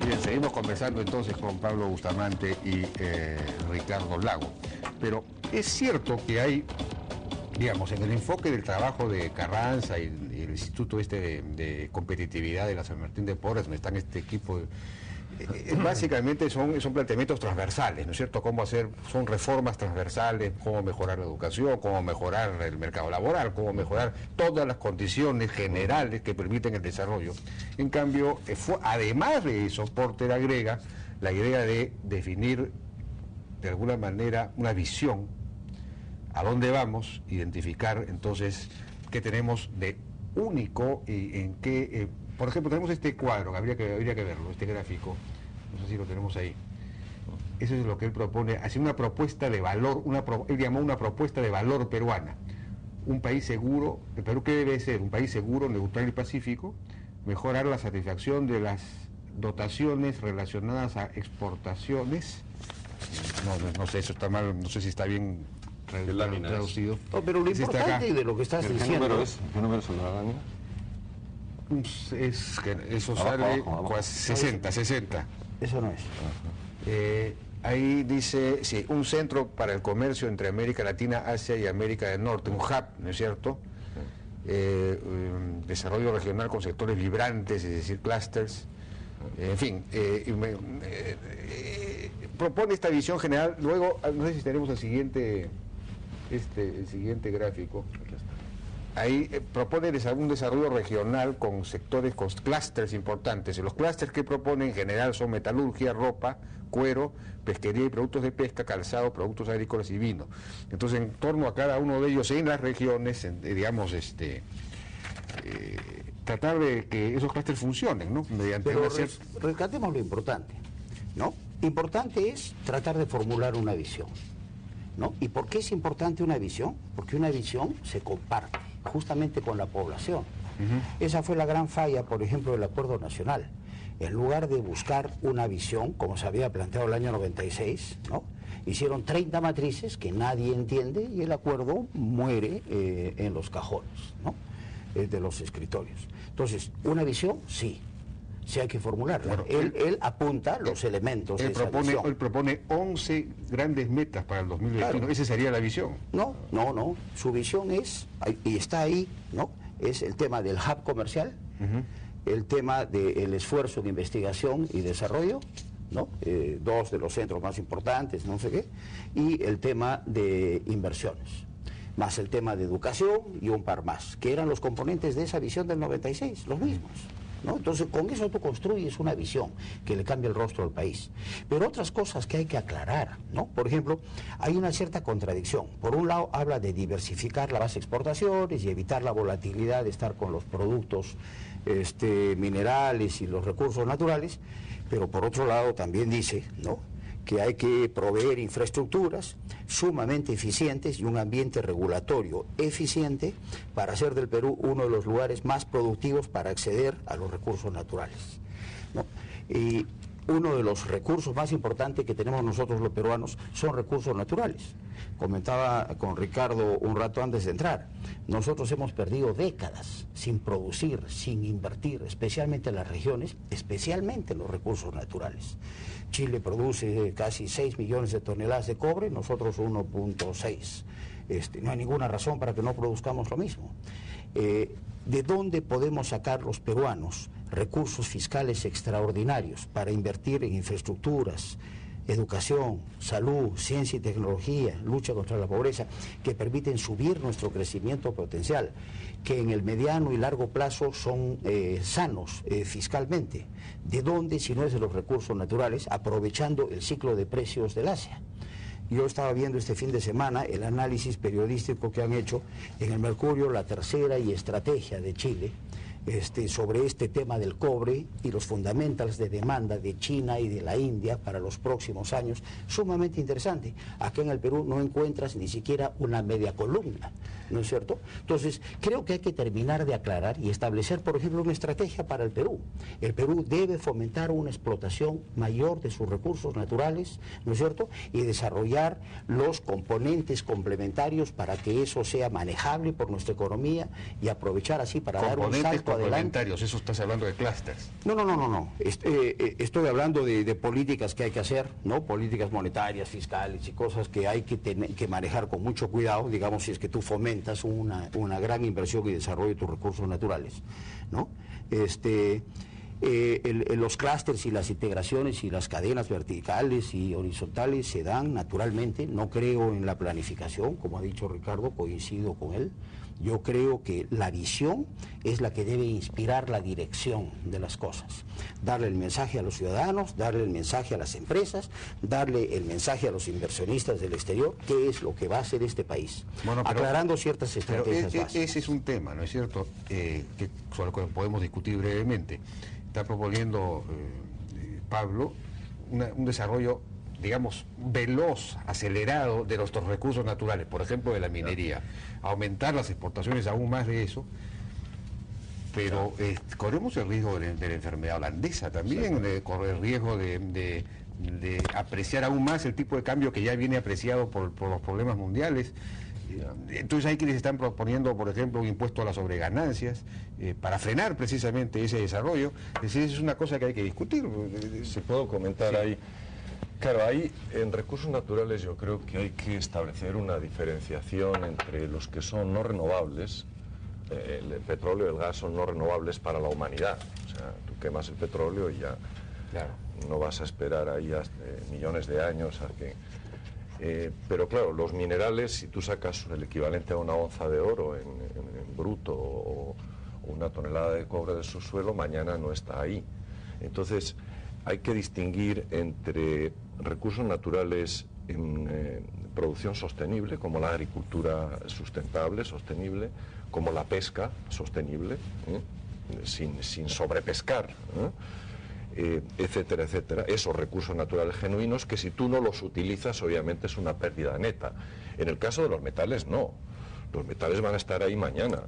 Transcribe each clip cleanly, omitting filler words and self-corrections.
Bien, seguimos conversando entonces con Pablo Bustamante y Ricardo Lago. Pero es cierto que hay, digamos, en el enfoque del trabajo de Carranza y el Instituto de Competitividad de la San Martín de Porres, donde están este equipo, básicamente son planteamientos transversales, ¿no es cierto? Son reformas transversales, cómo mejorar la educación, cómo mejorar el mercado laboral, cómo mejorar todas las condiciones generales que permiten el desarrollo. En cambio, además de eso, Porter agrega la idea de definir de alguna manera una visión, a dónde vamos, identificar entonces qué tenemos de único y en qué... por ejemplo, tenemos este cuadro, que habría que verlo, este gráfico, no sé si lo tenemos ahí. Eso es lo que él propone, hacer una propuesta de valor, él llamó una propuesta de valor peruana. Un país seguro, el Perú, ¿qué debe ser? Un país seguro, neutral y pacífico, mejorar la satisfacción de las dotaciones relacionadas a exportaciones. No sé, eso está mal, no sé si está bien traducido. No, pero lo importante de lo que estás diciendo... ¿Qué número es la lámina? Es que eso sale pues, 60. Eso no es. Ahí dice, sí, un centro para el comercio entre América Latina, Asia y América del Norte, un hub, ¿no es cierto? Desarrollo regional con sectores vibrantes, es decir, clusters. En fin, propone esta visión general. Luego, no sé si tenemos el siguiente gráfico. Ahí propone un desarrollo regional con sectores, con clústeres importantes. Los clústeres que propone en general son metalurgia, ropa, cuero, pesquería y productos de pesca, calzado, productos agrícolas y vino. Entonces, en torno a cada uno de ellos, en las regiones, digamos, tratar de que esos clústeres funcionen, ¿no? Mediante rescatemos lo importante, ¿no? Importante es tratar de formular una visión, ¿no? ¿Y por qué es importante una visión? Porque una visión se comparte justamente con la población. Esa fue la gran falla, por ejemplo, del Acuerdo Nacional. En lugar de buscar una visión, como se había planteado el año 96, ¿no? Hicieron 30 matrices que nadie entiende y el acuerdo muere en los cajones, ¿no? De los escritorios. Entonces, una visión, sí hay que formularla. Bueno, él apunta los elementos de esa visión. Él propone 11 grandes metas para el 2021. Claro. ¿Esa sería la visión? No. Su visión es, y está ahí, ¿no? Es el tema del hub comercial, el tema del esfuerzo de investigación y desarrollo, ¿no? Dos de los centros más importantes, no sé qué, y el tema de inversiones, más el tema de educación y un par más, que eran los componentes de esa visión del 96, los mismos, ¿no? Entonces, con eso tú construyes una visión que le cambia el rostro al país. Pero otras cosas que hay que aclarar, ¿no? Por ejemplo, hay una cierta contradicción. Por un lado, habla de diversificar la base de exportaciones y evitar la volatilidad de estar con los productos minerales y los recursos naturales, pero por otro lado también dice, ¿no?, que hay que proveer infraestructuras sumamente eficientes y un ambiente regulatorio eficiente para hacer del Perú uno de los lugares más productivos para acceder a los recursos naturales, ¿no? Y uno de los recursos más importantes que tenemos nosotros los peruanos son recursos naturales. Comentaba con Ricardo un rato antes de entrar, nosotros hemos perdido décadas sin producir, sin invertir, especialmente en las regiones, especialmente en los recursos naturales. Chile produce casi 6 millones de toneladas de cobre, nosotros 1.6. No hay ninguna razón para que no produzcamos lo mismo. ¿De dónde podemos sacar los peruanos recursos fiscales extraordinarios para invertir en infraestructuras, educación, salud, ciencia y tecnología, lucha contra la pobreza, que permiten subir nuestro crecimiento potencial, que en el mediano y largo plazo son sanos fiscalmente? ¿De dónde, si no es de los recursos naturales, aprovechando el ciclo de precios del Asia? Yo estaba viendo este fin de semana el análisis periodístico que han hecho en el Mercurio, La Tercera y Estrategia de Chile, sobre este tema del cobre y los fundamentals de demanda de China y de la India para los próximos años, sumamente interesante. Acá en el Perú no encuentras ni siquiera una media columna, ¿no es cierto? Entonces, creo que hay que terminar de aclarar y establecer, por ejemplo, una estrategia para el Perú. El Perú debe fomentar una explotación mayor de sus recursos naturales, ¿no es cierto?, y desarrollar los componentes complementarios para que eso sea manejable por nuestra economía y aprovechar así para dar un salto adelante. Complementarios, eso estás hablando de clústeres. No. Estoy hablando de políticas que hay que hacer, ¿no? Políticas monetarias, fiscales y cosas que hay que manejar con mucho cuidado, digamos, si es que tú fomentas una gran inversión y desarrollo de tus recursos naturales, ¿no? Los clústeres y las integraciones y las cadenas verticales y horizontales se dan naturalmente. No creo en la planificación, como ha dicho Ricardo, coincido con él. Yo creo que la visión es la que debe inspirar la dirección de las cosas. Darle el mensaje a los ciudadanos, darle el mensaje a las empresas, darle el mensaje a los inversionistas del exterior, qué es lo que va a hacer este país, bueno, aclarando ciertas estrategias básicas. Ese es un tema, ¿no es cierto?, sobre el que podemos discutir brevemente. Está proponiendo Pablo un desarrollo, digamos, veloz, acelerado de nuestros recursos naturales, por ejemplo de la minería, aumentar las exportaciones aún más de eso, pero corremos el riesgo de la enfermedad holandesa también, de correr el riesgo de apreciar aún más el tipo de cambio que ya viene apreciado por los problemas mundiales. Entonces hay quienes están proponiendo, por ejemplo, un impuesto a las sobreganancias para frenar precisamente ese desarrollo. Es decir, es una cosa que hay que discutir. Si puedo comentar ahí. Claro, ahí en recursos naturales yo creo que hay que establecer una diferenciación entre los que son no renovables. El petróleo y el gas son no renovables para la humanidad. O sea, tú quemas el petróleo y ya no vas a esperar ahí hasta millones de años a que... pero claro, los minerales, si tú sacas el equivalente a una onza de oro en bruto o una tonelada de cobre del subsuelo, mañana no está ahí. Entonces, hay que distinguir entre recursos naturales en producción sostenible, como la agricultura sustentable, sostenible, como la pesca sostenible, sin sobrepescar, etcétera, etcétera. Esos recursos naturales genuinos que si tú no los utilizas, obviamente es una pérdida neta. En el caso de los metales, no. Los metales van a estar ahí mañana.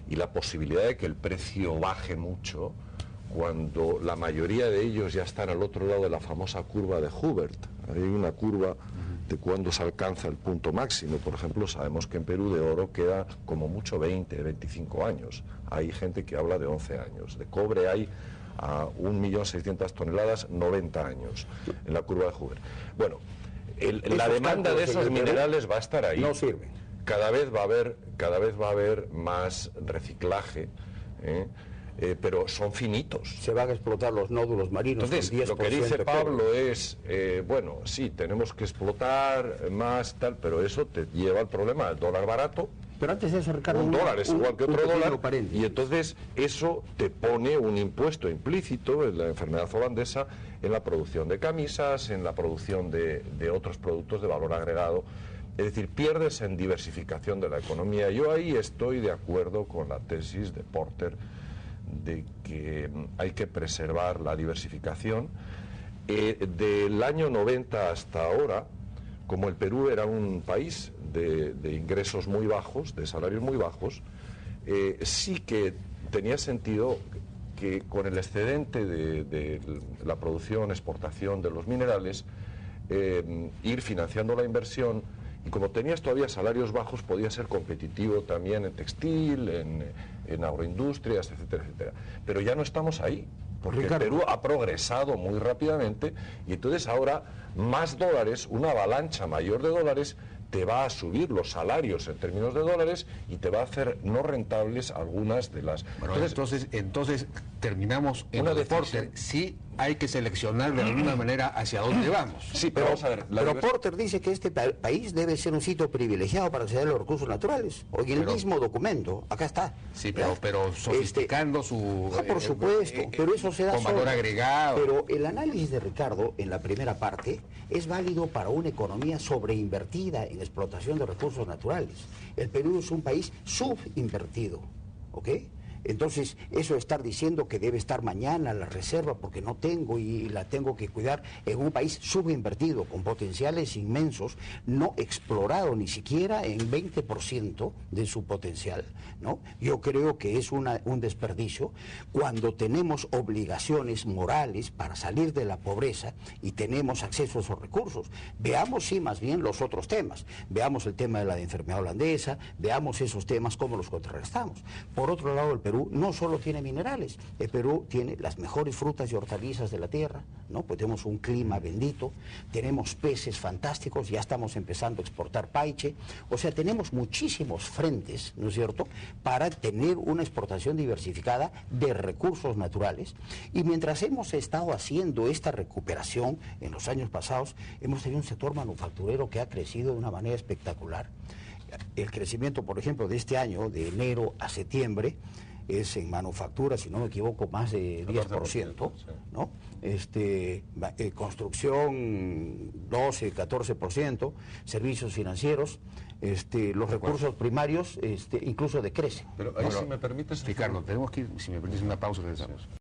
Y la posibilidad de que el precio baje mucho, cuando la mayoría de ellos ya están al otro lado de la famosa curva de Hubert. Hay una curva de cuando se alcanza el punto máximo. Por ejemplo, sabemos que en Perú de oro queda como mucho 20, 25 años. Hay gente que habla de 11 años. De cobre hay a 1.600.000 toneladas, 90 años en la curva de Hubert. Bueno, la demanda de esos minerales va a estar ahí. No sirve. Cada vez va a haber más reciclaje, pero son finitos. Se van a explotar los nódulos marinos. Entonces, lo que dice Pablo es, bueno, sí, tenemos que explotar más, tal, pero eso te lleva al problema del dólar barato. Pero antes de eso, Ricardo, un dólar es igual que otro dólar, paréntesis. Y entonces eso te pone un impuesto implícito en la enfermedad holandesa en la producción de camisas, en la producción de otros productos de valor agregado. Es decir, pierdes en diversificación de la economía. Yo ahí estoy de acuerdo con la tesis de Porter de que hay que preservar la diversificación. Del año 90 hasta ahora, como el Perú era un país de ingresos muy bajos, de salarios muy bajos, sí que tenía sentido que con el excedente de la producción, exportación de los minerales, ir financiando la inversión. Y como tenías todavía salarios bajos, podía ser competitivo también en textil, en agroindustrias, etcétera, etcétera. Pero ya no estamos ahí, porque el Perú ha progresado muy rápidamente y entonces ahora más dólares, una avalancha mayor de dólares, te va a subir los salarios en términos de dólares y te va a hacer no rentables algunas de las... Bueno, entonces terminamos en una de Porter. Sí hay que seleccionar de alguna manera hacia dónde vamos. Sí, pero vamos a ver... Pero Porter dice que este país debe ser un sitio privilegiado para acceder a los recursos naturales. Hoy en el mismo documento, acá está. Sí, pero sofisticando su... por supuesto, pero eso se da con valor agregado. Pero el análisis de Ricardo en la primera parte es válido para una economía sobreinvertida en explotación de recursos naturales. El Perú es un país subinvertido, ¿ok? Entonces, eso de estar diciendo que debe estar mañana la reserva porque no tengo y la tengo que cuidar en un país subinvertido, con potenciales inmensos, no explorado ni siquiera en 20% de su potencial, ¿no? Yo creo que es un desperdicio cuando tenemos obligaciones morales para salir de la pobreza y tenemos acceso a esos recursos. Veamos, sí, más bien los otros temas. Veamos el tema de la enfermedad holandesa, veamos esos temas, cómo los contrarrestamos. Por otro lado, el Perú Perú no solo tiene minerales, el Perú tiene las mejores frutas y hortalizas de la tierra, ¿no? Pues tenemos un clima bendito, tenemos peces fantásticos, ya estamos empezando a exportar paiche, o sea, tenemos muchísimos frentes, ¿no es cierto?, para tener una exportación diversificada de recursos naturales. Y mientras hemos estado haciendo esta recuperación en los años pasados, hemos tenido un sector manufacturero que ha crecido de una manera espectacular. El crecimiento, por ejemplo, de este año, de enero a septiembre, es en manufactura, si no me equivoco, más de 10%, ¿no? Construcción 12, 14%, servicios financieros, los recursos primarios incluso decrecen. Pero ahí, si me permites, Ricardo, tenemos que ir, si me permites, una pausa y regresamos.